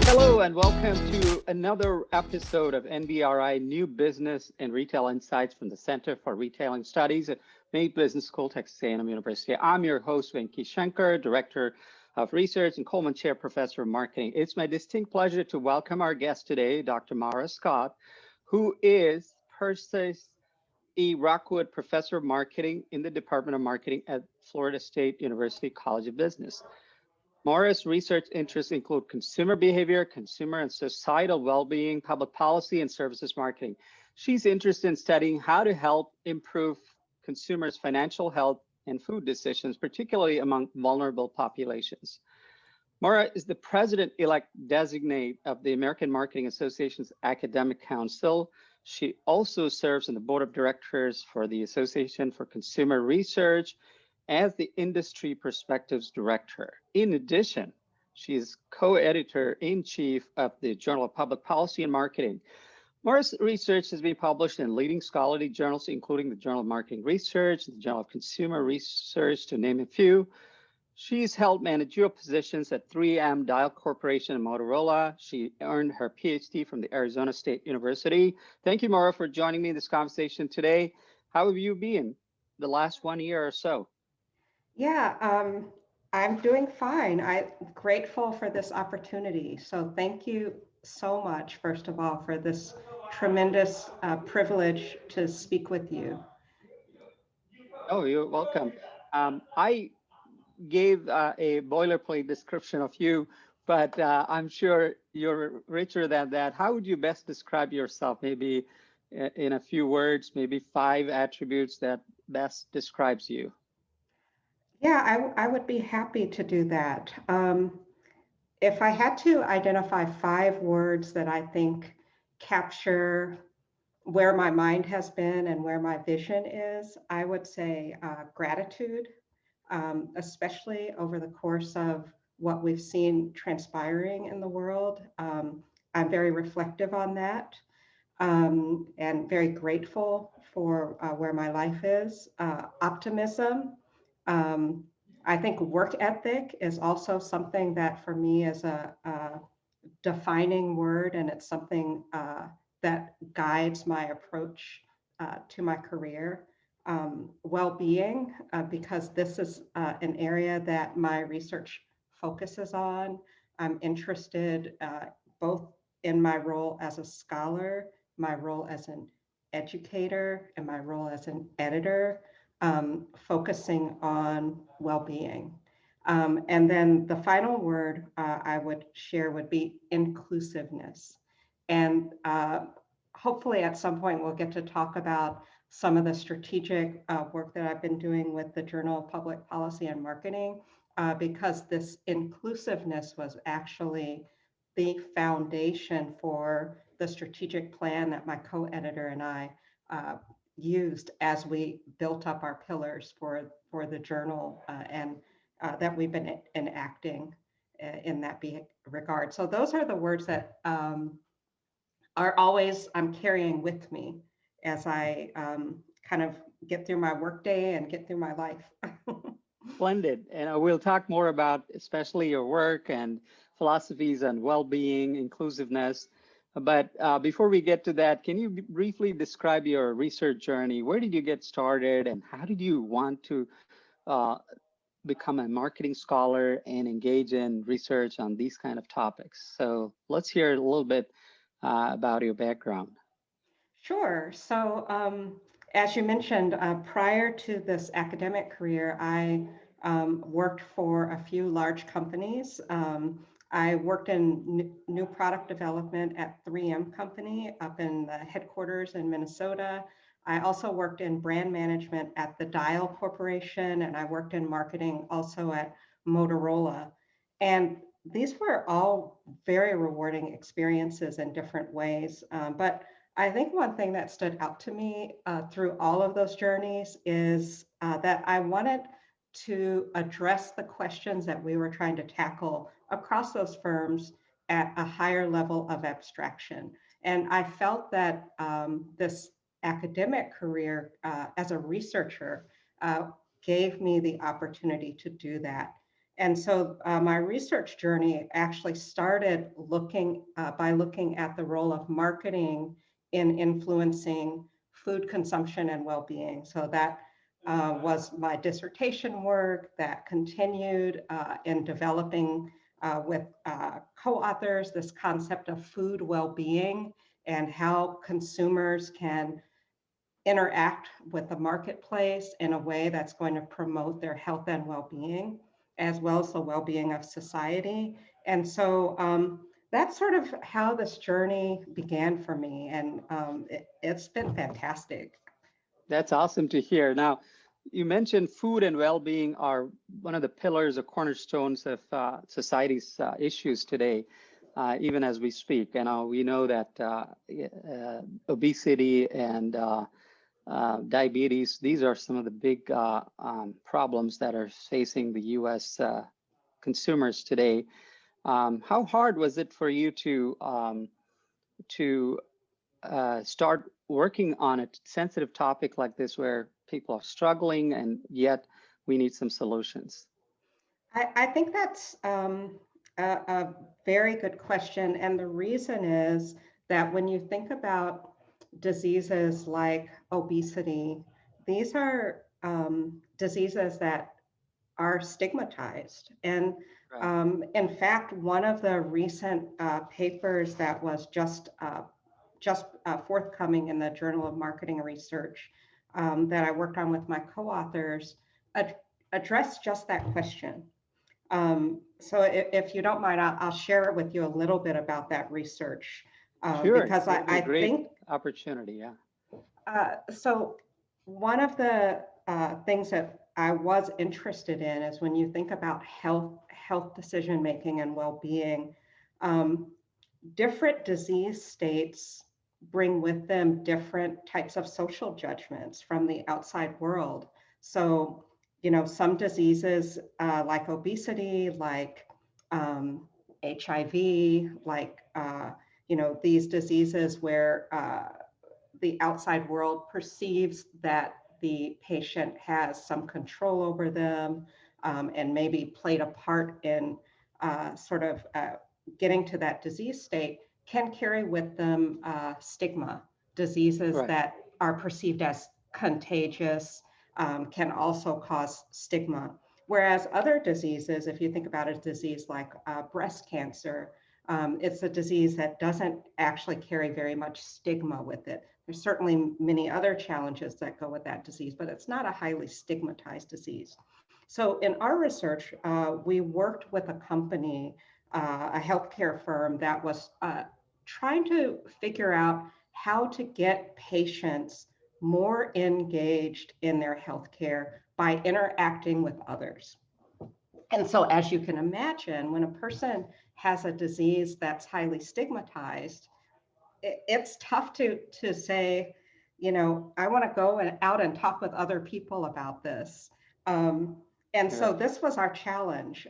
Hello and welcome to another episode of NBRI New Business and Retail Insights from the Center for Retailing Studies at May Business School, Texas A&M University. I'm your host, Venki Shankar, Director of Research and Coleman Chair Professor of Marketing. It's my distinct pleasure to welcome our guest today, Dr. Maura Scott, who is Persis E. Rockwood Professor of Marketing in the Department of Marketing at Florida State University College of Business. Maura's research interests include consumer behavior, consumer and societal well-being, public policy, and services marketing. She's interested in studying how to help improve consumers' financial health and food decisions, particularly among vulnerable populations. Maura is the president-elect designate of the American Marketing Association's Academic Council. She also serves on the board of directors for the Association for Consumer Research as the Industry Perspectives Director. In addition, she is co-editor-in-chief of the Journal of Public Policy and Marketing. Maura's research has been published in leading scholarly journals, including the Journal of Marketing Research, the Journal of Consumer Research, to name a few. She's held managerial positions at 3M, Dial Corporation, and Motorola. She earned her PhD from the Arizona State University. Thank you, Maura, for joining me in this conversation today. How have you been the last 1 year or so? Yeah, I'm doing fine. I'm grateful for this opportunity. So thank you so much, first of all, for this tremendous privilege to speak with you. Oh, you're welcome. I gave a boilerplate description of you, but I'm sure you're richer than that. How would you best describe yourself? Maybe in a few words, maybe 5 attributes that best describes you. Yeah, I would be happy to do that. If I had to identify 5 words that I think capture where my mind has been and where my vision is, I would say gratitude, especially over the course of what we've seen transpiring in the world. I'm very reflective on that and very grateful for where my life is. Optimism. I think work ethic is also something that for me is a defining word, and it's something that guides my approach to my career. Well-being, because this is an area that my research focuses on. I'm interested both in my role as a scholar, my role as an educator, and my role as an editor, focusing on well-being. And then the final word I would share would be inclusiveness. And hopefully at some point we'll get to talk about some of the strategic work that I've been doing with the Journal of Public Policy and Marketing, because this inclusiveness was actually the foundation for the strategic plan that my co-editor and I used as we built up our pillars for the journal and that we've been enacting in that regard. So those are the words that are always I'm carrying with me as I kind of get through my workday and get through my life. Splendid. And we'll talk more about especially your work and philosophies on well-being, inclusiveness. But before we get to that, can you briefly describe your research journey? Where did you get started and how did you want to become a marketing scholar and engage in research on these kind of topics? So let's hear a little bit about your background. Sure. So as you mentioned, prior to this academic career, I worked for a few large companies. I worked in new product development at 3M Company up in the headquarters in Minnesota. I also worked in brand management at the Dial Corporation, and I worked in marketing also at Motorola. And these were all very rewarding experiences in different ways. But I think one thing that stood out to me through all of those journeys is that I wanted to address the questions that we were trying to tackle across those firms at a higher level of abstraction. And I felt that this academic career as a researcher gave me the opportunity to do that. And so my research journey actually started by looking at the role of marketing in influencing food consumption and well-being. So that was my dissertation work that continued in developing with co-authors this concept of food well-being and how consumers can interact with the marketplace in a way that's going to promote their health and well-being, as well as the well-being of society. And so that's sort of how this journey began for me, and it's been fantastic. That's awesome to hear. Now, you mentioned food and well-being are one of the pillars or cornerstones of society's issues today, even as we speak. And we know that obesity and diabetes, these are some of the big problems that are facing the U.S. Consumers today. How hard was it for you to start working on a sensitive topic like this where people are struggling and yet we need some solutions? I think that's a very good question. And the reason is that when you think about diseases like obesity, these are diseases that are stigmatized. And Right. in fact, one of the recent papers that was just forthcoming in the Journal of Marketing and Research that I worked on with my co-authors addressed just that question. So if you don't mind, I'll share it with you a little bit about that research Sure, because that'd be a I great think opportunity. Yeah. so. One of the things that I was interested in is when you think about health decision making and well-being, um, different disease states bring with them different types of social judgments from the outside world. So, some diseases like obesity, like HIV, like, these diseases where the outside world perceives that the patient has some control over them and maybe played a part in sort of getting to that disease state, can carry with them stigma. Diseases Right. that are perceived as contagious can also cause stigma. Whereas other diseases, if you think about a disease like breast cancer, it's a disease that doesn't actually carry very much stigma with it. There's certainly many other challenges that go with that disease, but it's not a highly stigmatized disease. So in our research, we worked with a company, a healthcare firm that was trying to figure out how to get patients more engaged in their healthcare by interacting with others. And so, as you can imagine, when a person has a disease that's highly stigmatized, it's tough to say, I want to go out and talk with other people about this. And so Right. this was our challenge.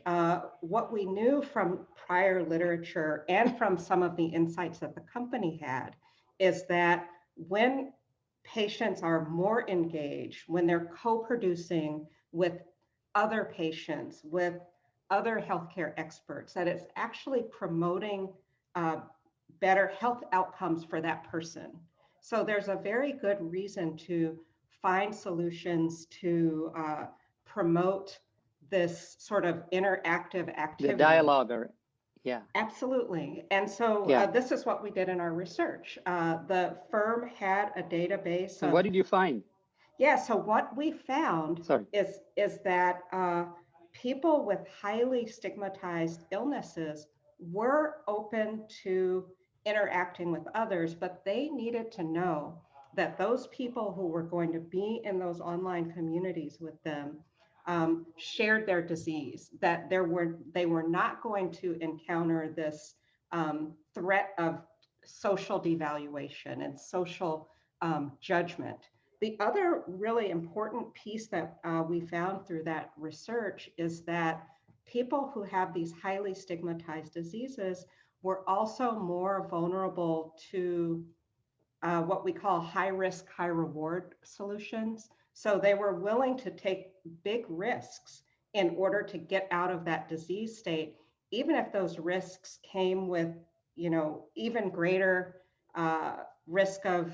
What we knew from prior literature and from some of the insights that the company had is that when patients are more engaged, when they're co-producing with other patients, with other healthcare experts, that it's actually promoting uh, better health outcomes for that person. So there's a very good reason to find solutions to promote this sort of interactive The activity. dialogue, or yeah, Absolutely. And so yeah. this is what we did in our research. The firm had a database And what of, did you find? yeah, so what we found Sorry. is that people with highly stigmatized illnesses were open to interacting with others, but they needed to know that those people who were going to be in those online communities with them shared their disease, that they were not going to encounter this threat of social devaluation and social judgment. The other really important piece that we found through that research is that people who have these highly stigmatized diseases were also more vulnerable to what we call high risk, high reward solutions. So they were willing to take big risks in order to get out of that disease state, even if those risks came with, even greater risk of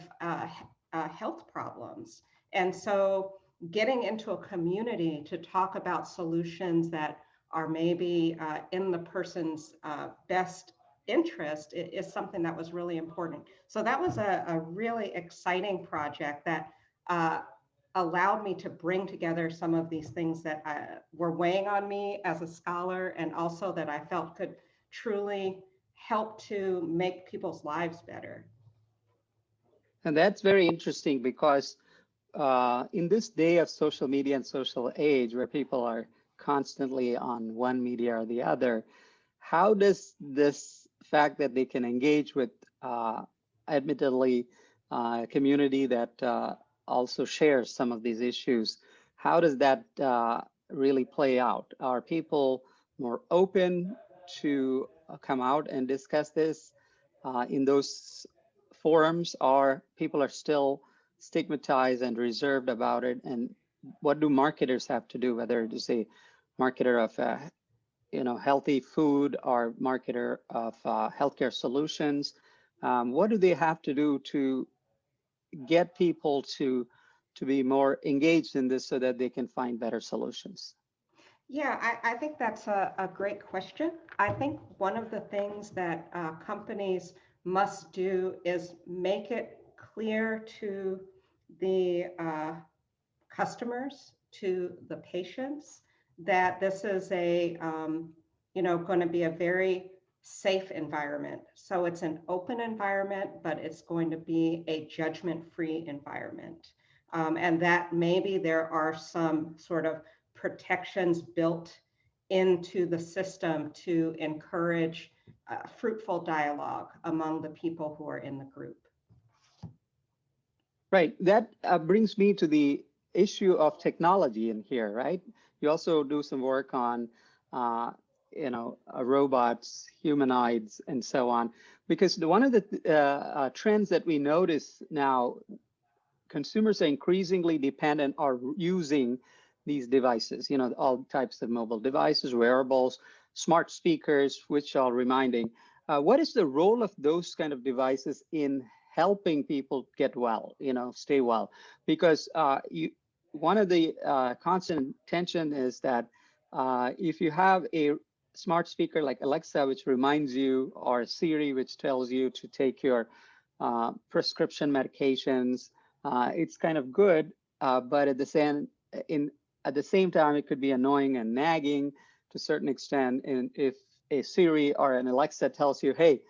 health problems. And so getting into a community to talk about solutions that are maybe in the person's best interest is something that was really important. So that was a really exciting project that uh, allowed me to bring together some of these things that were weighing on me as a scholar, and also that I felt could truly help to make people's lives better. And that's very interesting because in this day of social media and social age where people are constantly on one media or the other, how does this fact that they can engage with admittedly a community that also shares some of these issues, how does that really play out? Are people more open to come out and discuss this in those forums, or people are still stigmatized and reserved about it? And what do marketers have to do, whether it is a marketer of healthy food or marketer of healthcare solutions? What do they have to do to get people to be more engaged in this so that they can find better solutions? Yeah, I think that's a great question. I think one of the things that companies must do is make it clear to the customers, to the patients, that this is going to be a very safe environment. So it's an open environment, but it's going to be a judgment-free environment. And that maybe there are some sort of protections built into the system to encourage fruitful dialogue among the people who are in the group. Right. That brings me to the issue of technology in here, right? You also do some work on, uh, robots, humanoids, and so on. Because one of the trends that we notice now, consumers are increasingly dependent or using these devices, all types of mobile devices, wearables, smart speakers, which are reminding. What is the role of those kind of devices in helping people get well, stay well? Because one of the constant tension is that if you have a smart speaker like Alexa, which reminds you, or Siri, which tells you to take your prescription medications, it's kind of good, but at the same time, it could be annoying and nagging to a certain extent. And if a Siri or an Alexa tells you, "Hey,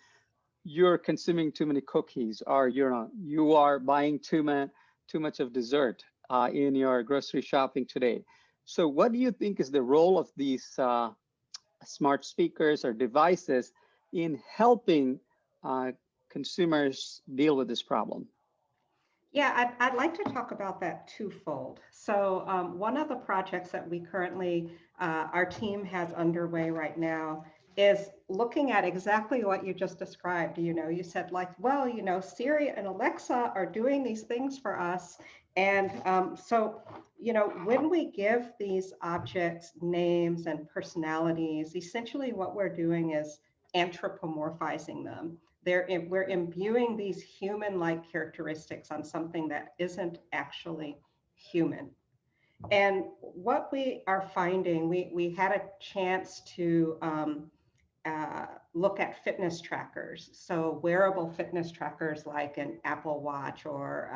you're consuming too many cookies," or you are buying too much of dessert in your grocery shopping today. So, what do you think is the role of these smart speakers or devices in helping uh, consumers deal with this problem? Yeah, I'd like to talk about that twofold. So one of the projects that we currently, our team has underway right now is looking at exactly what you just described. You said like, well, Siri and Alexa are doing these things for us. And when we give these objects names and personalities, essentially what we're doing is anthropomorphizing them. We're imbuing these human-like characteristics on something that isn't actually human. And what we are finding, we had a chance to look at fitness trackers. So wearable fitness trackers like an Apple Watch or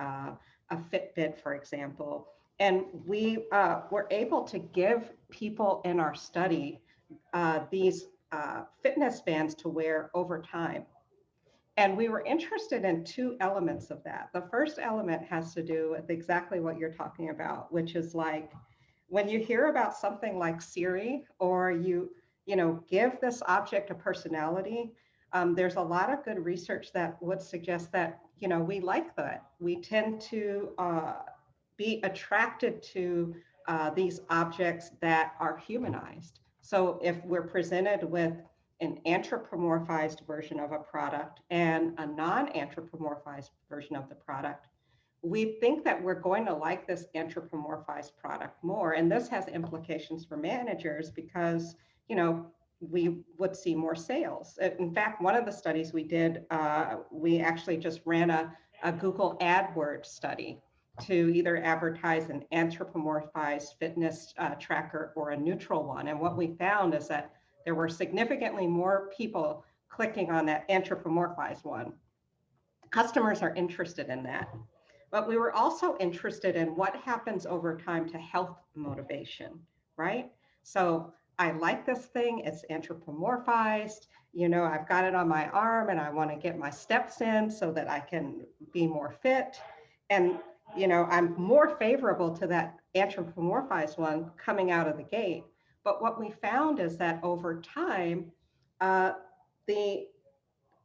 a Fitbit, for example. And we were able to give people in our study these fitness bands to wear over time. And we were interested in two elements of that. The first element has to do with exactly what you're talking about, which is like when you hear about something like Siri, or you give this object a personality, there's a lot of good research that would suggest that we like that. We tend to be attracted to these objects that are humanized. So if we're presented with an anthropomorphized version of a product and a non-anthropomorphized version of the product, we think that we're going to like this anthropomorphized product more. And this has implications for managers because, we would see more sales. In fact, one of the studies we did, we actually just ran a Google AdWords study to either advertise an anthropomorphized fitness tracker or a neutral one. And what we found is that there were significantly more people clicking on that anthropomorphized one. Customers are interested in that. But we were also interested in what happens over time to health motivation, right? So I like this thing, it's anthropomorphized, I've got it on my arm and I want to get my steps in so that I can be more fit. And, I'm more favorable to that anthropomorphized one coming out of the gate. But what we found is that over time, uh,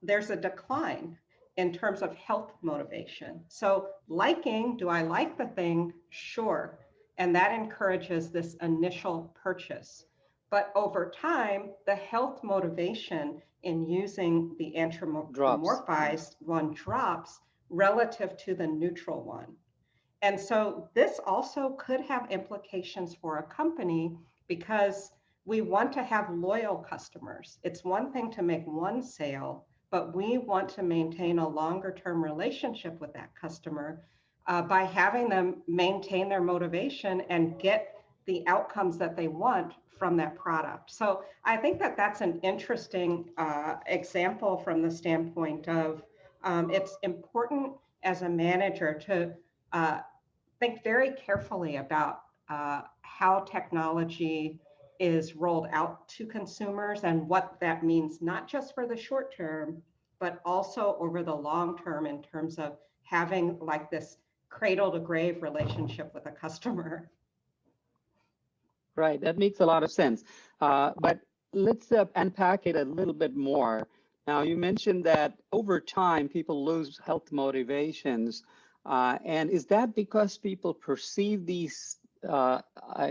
there's a decline in terms of health motivation. So do I like the thing? Sure. And that encourages this initial purchase. But over time, the health motivation in using the anthropomorphized one drops relative to the neutral one. And so this also could have implications for a company because we want to have loyal customers. It's one thing to make one sale, but we want to maintain a longer term relationship with that customer by having them maintain their motivation and get the outcomes that they want from that product. So I think that that's an interesting example from the standpoint of it's important as a manager to think very carefully about how technology is rolled out to consumers and what that means, not just for the short term, but also over the long term in terms of having like this cradle to grave relationship with a customer. Right, that makes a lot of sense. But let's unpack it a little bit more. Now, you mentioned that over time, people lose health motivations. And is that because people perceive these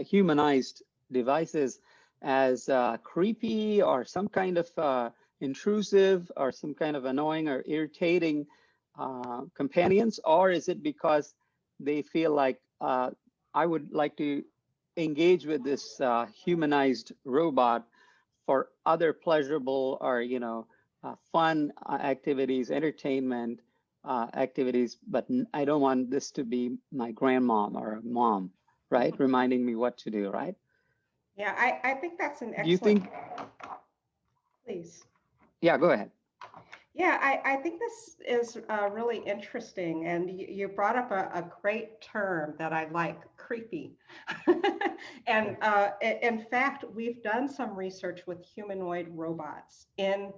humanized devices as creepy or some kind of intrusive or some kind of annoying or irritating companions? Or is it because they feel like I would like to engage with this humanized robot for other pleasurable or fun activities, entertainment activities, but I don't want this to be my grandmom or a mom, right? Reminding me what to do, right? Yeah, I think that's an excellent. Do you think? Please. Yeah, go ahead. Yeah, I think this is really interesting. And you brought up a great term that I like, creepy. And in fact, we've done some research with humanoid robots in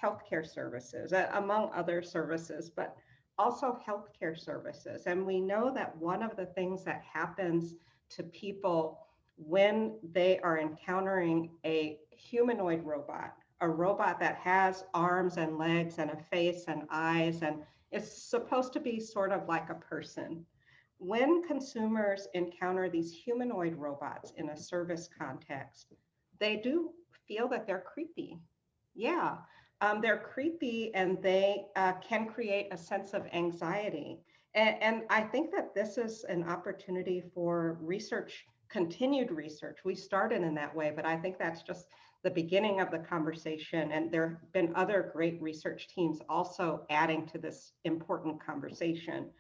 healthcare services, among other services, but also healthcare services. And we know that one of the things that happens to people when they are encountering a humanoid robot, a robot that has arms and legs and a face and eyes and is supposed to be sort of like a person. When consumers encounter these humanoid robots in a service context, they do feel that they're creepy. Yeah, they're creepy and they can create a sense of anxiety. And I think that this is an opportunity for research, continued research. We started in that way, but I think that's just the beginning of the conversation. And there have been other great research teams also adding to this important conversation.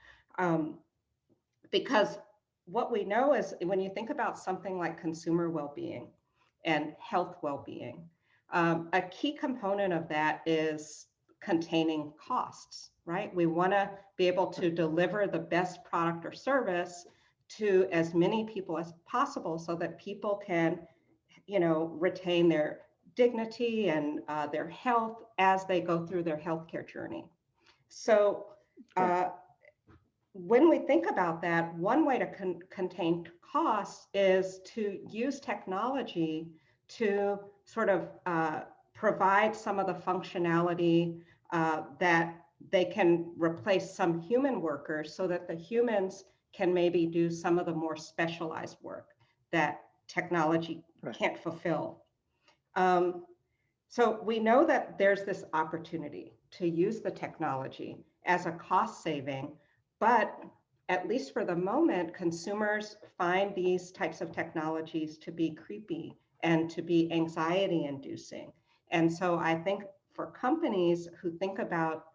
Because what we know is when you think about something like consumer well-being and health well-being, a key component of that is containing costs, right? We want to be able to deliver the best product or service to as many people as possible so that people can retain their dignity and their health as they go through their healthcare journey. So when we think about that, one way to contain costs is to use technology to sort of provide some of the functionality that they can replace some human workers so that the humans can maybe do some of the more specialized work that technology can't fulfill. So we know that there's this opportunity to use the technology as a cost saving, but at least for the moment, consumers find these types of technologies to be creepy and to be anxiety inducing. And so I think for companies who think about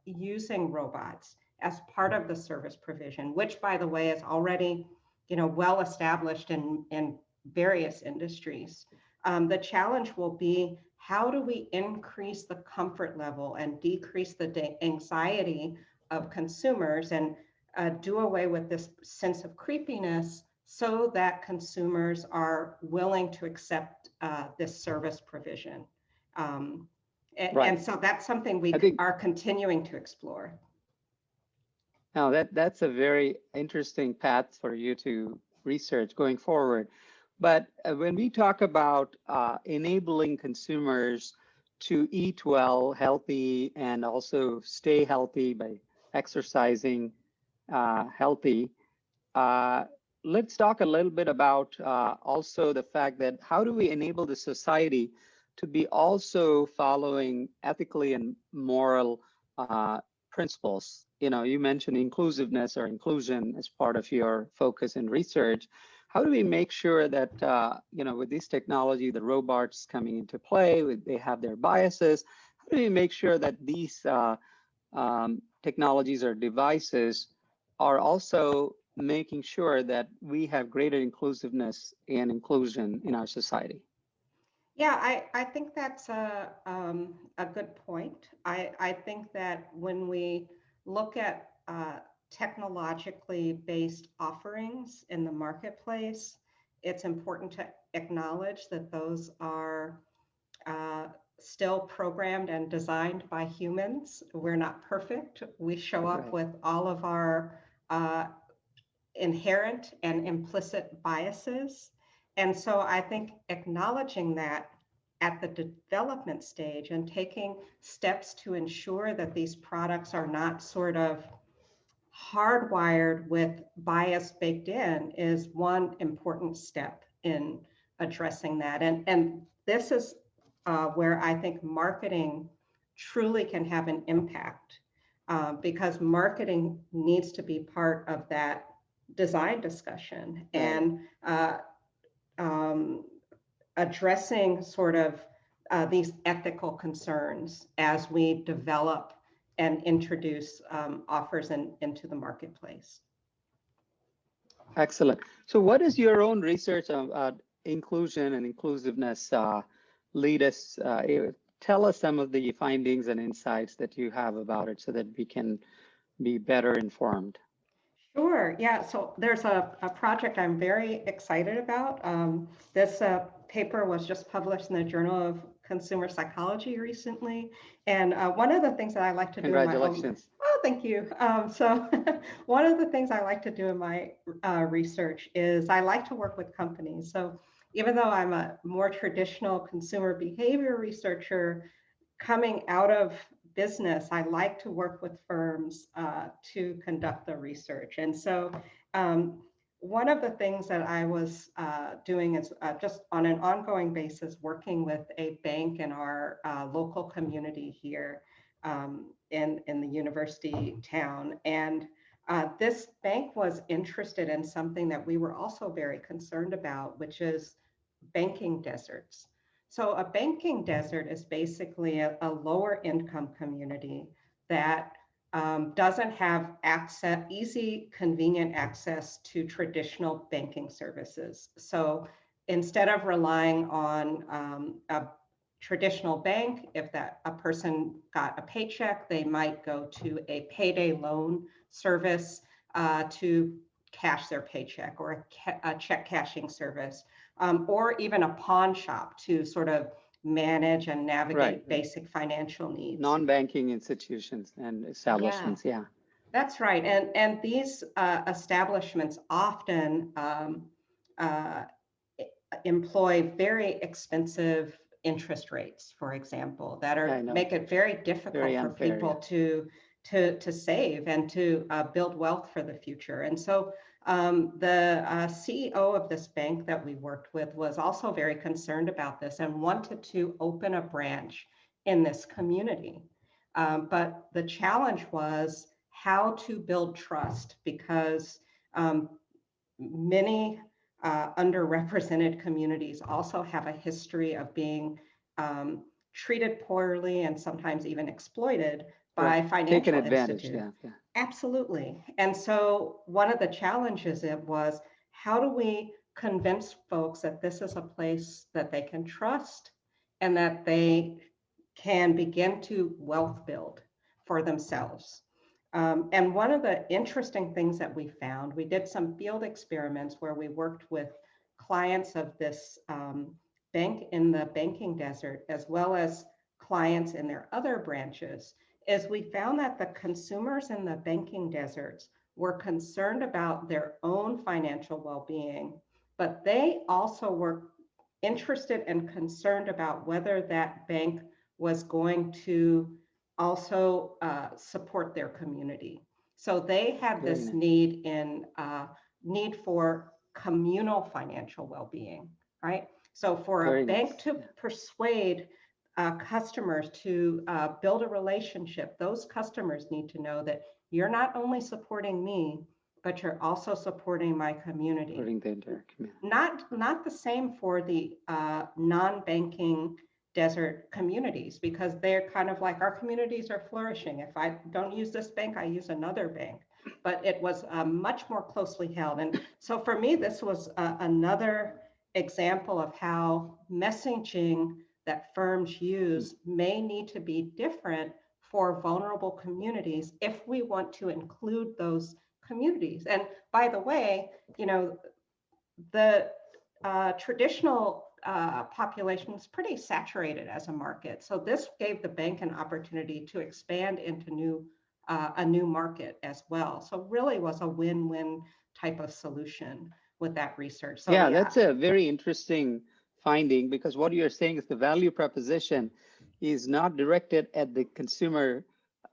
using robots as part of the service provision, which by the way is already well established in various industries, the challenge will be, how do we increase the comfort level and decrease the anxiety of consumers and do away with this sense of creepiness so that consumers are willing to accept this service provision. And so that's something we are continuing to explore. Now that's a very interesting path for you to research going forward. But when we talk about enabling consumers to eat well, healthy, and also stay healthy by exercising healthy, let's talk a little bit about also the fact that how do we enable the society to be also following ethically and moral principles? You mentioned inclusiveness or inclusion as part of your focus in research. How do we make sure that, with this technology, the robots coming into play, they have their biases, how do we make sure that these technologies or devices are also making sure that we have greater inclusiveness and inclusion in our society? Yeah, I think that's a good point. I think that when we look at technologically based offerings in the marketplace, it's important to acknowledge that those are still programmed and designed by humans. We're not perfect. We show up with all of our inherent and implicit biases. And so I think acknowledging that at the development stage and taking steps to ensure that these products are not sort of hardwired with bias baked in is one important step in addressing that. And this is where I think marketing truly can have an impact, because marketing needs to be part of that design discussion and addressing sort of these ethical concerns as we develop and introduce offers into the marketplace. Excellent. So what is your own research on inclusion and inclusiveness lead us? Tell us some of the findings and insights that you have about it so that we can be better informed. Sure. Yeah. So there's a project I'm very excited about. This paper was just published in the Journal of Consumer Psychology recently. And one of the things that I like to do in my own, oh, thank you. So one of the things I like to do in my research is I like to work with companies. So even though I'm a more traditional consumer behavior researcher coming out of business, I like to work with firms to conduct the research. And so one of the things that I was doing is just on an ongoing basis, working with a bank in our local community here in the university town. And this bank was interested in something that we were also very concerned about, which is banking deserts. So a banking desert is basically a lower income community that doesn't have easy, convenient access to traditional banking services. So instead of relying on a traditional bank, if a person got a paycheck, they might go to a payday loan service to cash their paycheck, or a check cashing service, or even a pawn shop to sort of manage and navigate basic financial needs. Non-banking institutions and establishments, yeah. That's right. And these establishments often employ very expensive interest rates, for examtle, that make it very difficult for people to save and to build wealth for the future. And so the CEO of this bank that we worked with was also very concerned about this and wanted to open a branch in this community. But the challenge was how to build trust, because many underrepresented communities also have a history of being treated poorly and sometimes even exploited by taken financial advantage. institutions. Yeah. Absolutely. And so one of the challenges it was, how do we convince folks that this is a place that they can trust and that they can begin to wealth build for themselves? And one of the interesting things that we found, we did some field experiments where we worked with clients of this bank in the banking desert, as well as clients in their other branches, is we found that the consumers in the banking deserts were concerned about their own financial well-being, but they also were interested and concerned about whether that bank was going to also support their community. So they had Very this nice. need for communal financial well-being, right? So for a Very bank nice. to persuade customers to build a relationship, those customers need to know that you're not only supporting me, but you're also supporting my community. Supporting the entire community. Not the same for the non-banking desert communities, because they're kind of like, our communities are flourishing. If I don't use this bank, I use another bank. But it was much more closely held. And so for me, this was another example of how messaging that firms use may need to be different for vulnerable communities if we want to include those communities. And by the way, the traditional population was pretty saturated as a market. So this gave the bank an opportunity to expand into a new market as well. So really was a win-win type of solution with that research. So yeah, that's a very interesting finding, because what you're saying is the value proposition is not directed at the consumer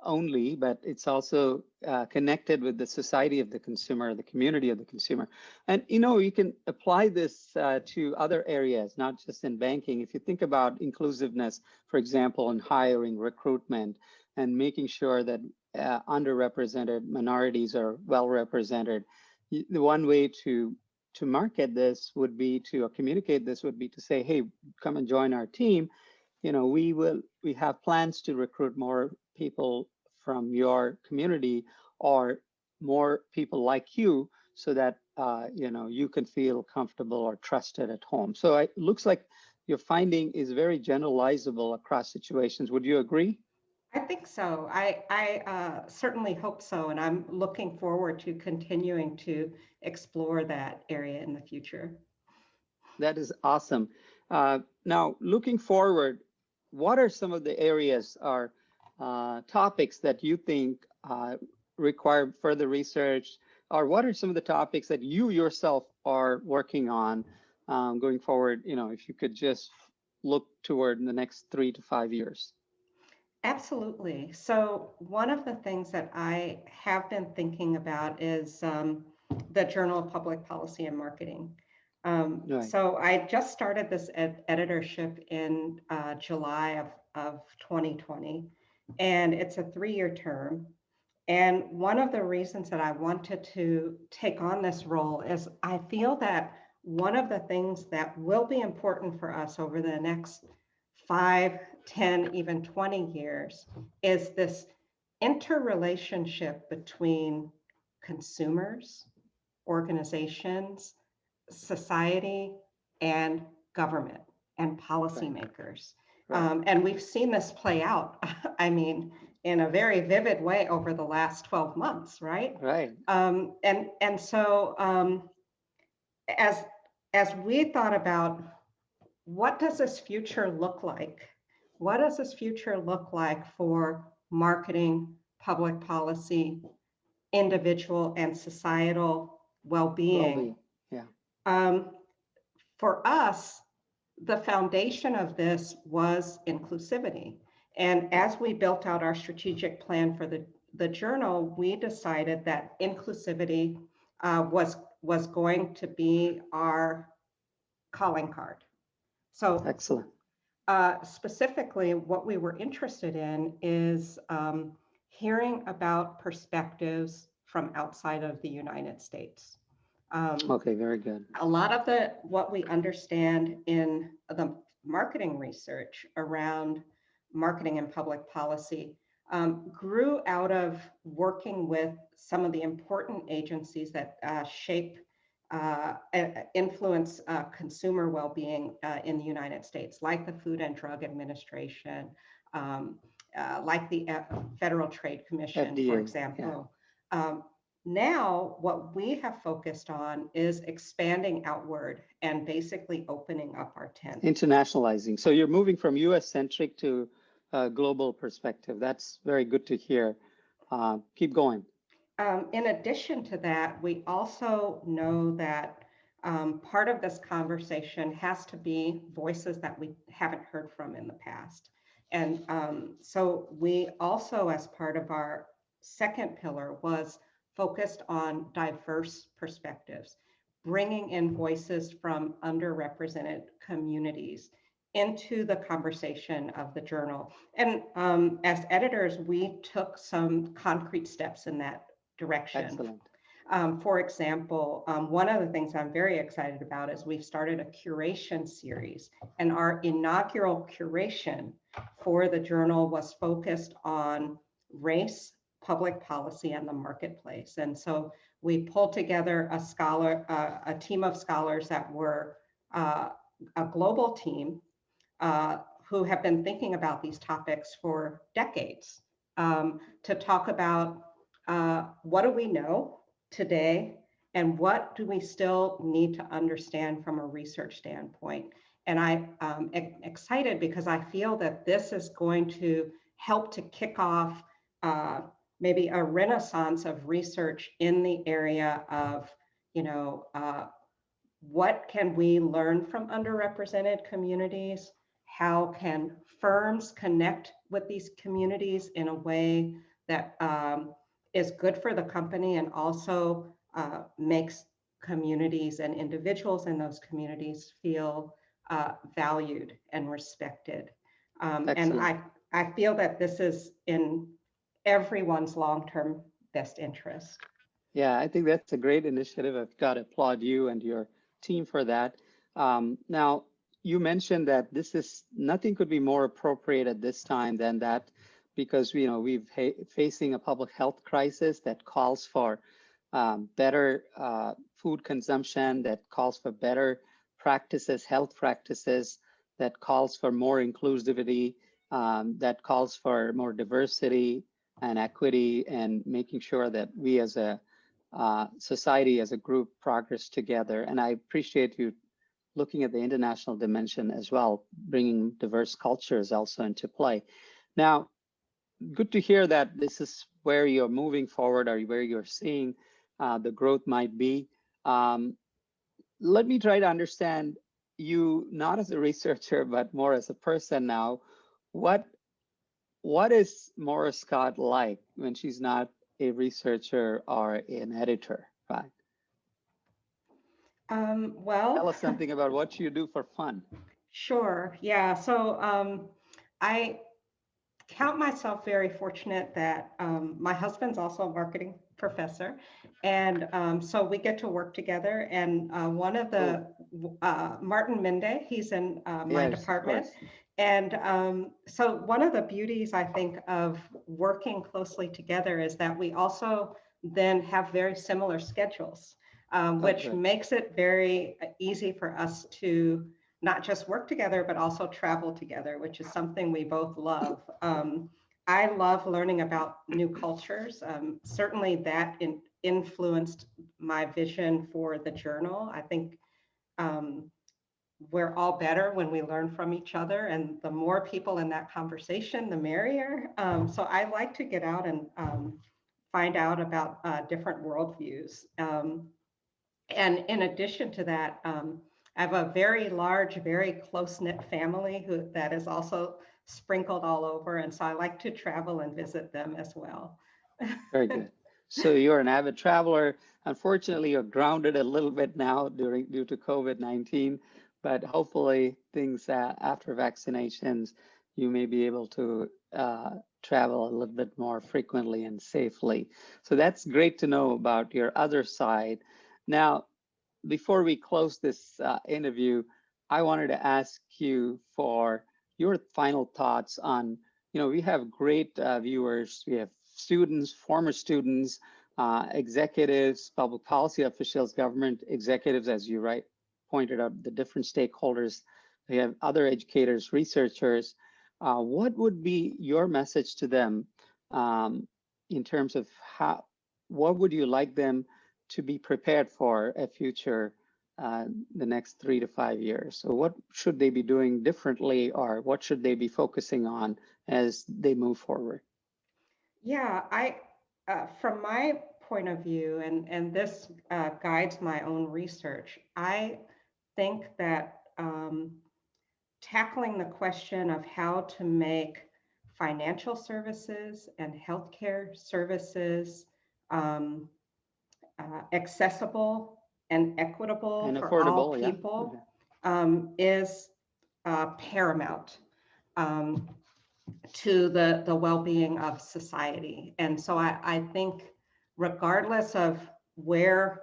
only, but it's also connected with the society of the consumer, the community of the consumer. And you can apply this to other areas, not just in banking. If you think about inclusiveness, for example, in hiring, recruitment, and making sure that underrepresented minorities are well represented, the one way to market this would be to, or communicate this would be to say, hey, come and join our team. We have plans to recruit more people from your community, or more people like you, so that you can feel comfortable or trusted at home. So it looks like your finding is very generalizable across situations. Would you agree? I think so. I certainly hope so. And I'm looking forward to continuing to explore that area in the future. That is awesome. Now, looking forward, what are some of the areas or topics that you think require further research, or what are some of the topics that you yourself are working on going forward? If you could just look toward in the next 3 to 5 years. Absolutely. So one of the things that I have been thinking about is the Journal of Public Policy and Marketing. Right. So I just started this editorship in July of 2020, and it's a 3-year term. And one of the reasons that I wanted to take on this role is I feel that one of the things that will be important for us over the next 5, 10, even 20 years is this interrelationship between consumers, organizations, society, and government and policymakers. Right. And we've seen this play out, I mean, in a very vivid way over the last 12 months, right? Right. And so as we thought about, what does this future look like? What does this future look like for marketing, public policy, individual and societal well-being? Yeah. For us, the foundation of this was inclusivity. And as we built out our strategic plan for the journal, we decided that inclusivity was going to be our calling card. So Excellent. specifically, what we were interested in is hearing about perspectives from outside of the United States. Okay, very good. A lot of what we understand in the marketing research around marketing and public policy grew out of working with some of the important agencies that shape, influence consumer well-being in the United States, like the Food and Drug Administration, like the Federal Trade Commission, for FDA, example. Yeah. Now, what we have focused on is expanding outward and basically opening up our tent. Internationalizing. So you're moving from US centric to a global perspective. That's very good to hear. Keep going. In addition to that, we also know that part of this conversation has to be voices that we haven't heard from in the past. And so we also, as part of our second pillar, was focused on diverse perspectives, bringing in voices from underrepresented communities into the conversation of the journal. And as editors, we took some concrete steps in that direction. Excellent. For example, one of the things I'm very excited about is we've started a curation series, and our inaugural curation for the journal was focused on race, public policy, and the marketplace. And so we pulled together a team of scholars that were a global team who have been thinking about these topics for decades to talk about what do we know today and what do we still need to understand from a research standpoint. And I'm excited because I feel that this is going to help to kick off maybe a renaissance of research in the area of, what can we learn from underrepresented communities? How can firms connect with these communities in a way that is good for the company and also makes communities and individuals in those communities feel valued and respected. And I feel that this is in everyone's long-term best interest. Yeah, I think that's a great initiative. I've got to applaud you and your team for that. Now, you mentioned that nothing could be more appropriate at this time than that, because we've facing a public health crisis that calls for better food consumption, that calls for better practices, health practices, that calls for more inclusivity, that calls for more diversity and equity, and making sure that we as a society, as a group, progress together. And I appreciate you looking at the international dimension as well, bringing diverse cultures also into play. Now, good to hear that this is where you're moving forward, or where you're seeing the growth might be. Let me try to understand you, not as a researcher, but more as a person now. What is Maura Scott like when she's not a researcher or an editor, right? Well, tell us something about what you do for fun. Sure. Yeah. So I count myself very fortunate that my husband's also a marketing professor. And so we get to work together. And one of the, Martin Mende, he's in my department. And so one of the beauties, I think, of working closely together is that we also then have very similar schedules, which makes it very easy for us to not just work together, but also travel together, which is something we both love. I love learning about new cultures. Certainly that influenced my vision for the journal. I think we're all better when we learn from each other, and the more people in that conversation, the merrier. So I like to get out and find out about different worldviews. And in addition to that, I have a very large, very close-knit family that is also sprinkled all over. And so I like to travel and visit them as well. Very good. So you're an avid traveler. Unfortunately, you're grounded a little bit now due to COVID-19, but hopefully things after vaccinations, you may be able to travel a little bit more frequently and safely. So that's great to know about your other side. Now, before we close this interview, I wanted to ask you for your final thoughts on, we have great viewers. We have students, former students, executives, public policy officials, government executives, as you pointed out, the different stakeholders. We have other educators, researchers. What would be your message to them in terms of what would you like them to be prepared for a future the next 3 to 5 years? So what should they be doing differently, or what should they be focusing on as they move forward? Yeah, from my point of view, and this guides my own research, I think that tackling the question of how to make financial services and healthcare services um, accessible and equitable And for all affordable, yeah. people is paramount to the well-being of society. And so I think regardless of where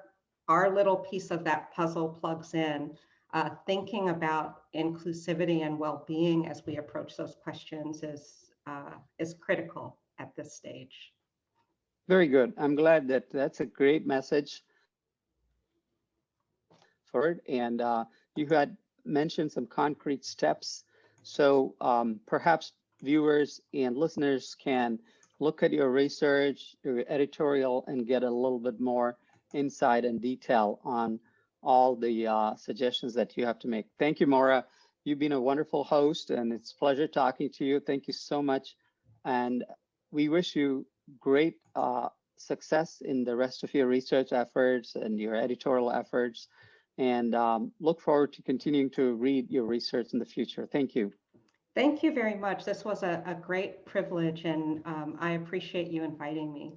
our little piece of that puzzle plugs in, thinking about inclusivity and well-being as we approach those questions is critical at this stage. Very good. I'm glad that that's a great message forward. And you had mentioned some concrete steps. So perhaps viewers and listeners can look at your research, your editorial, and get a little bit more insight and detail on all the suggestions that you have to make. Thank you, Maura. You've been a wonderful host, and it's a pleasure talking to you. Thank you so much. And we wish you great success in the rest of your research efforts and your editorial efforts, and look forward to continuing to read your research in the future. Thank you. Thank you very much. This was a great privilege, and I appreciate you inviting me.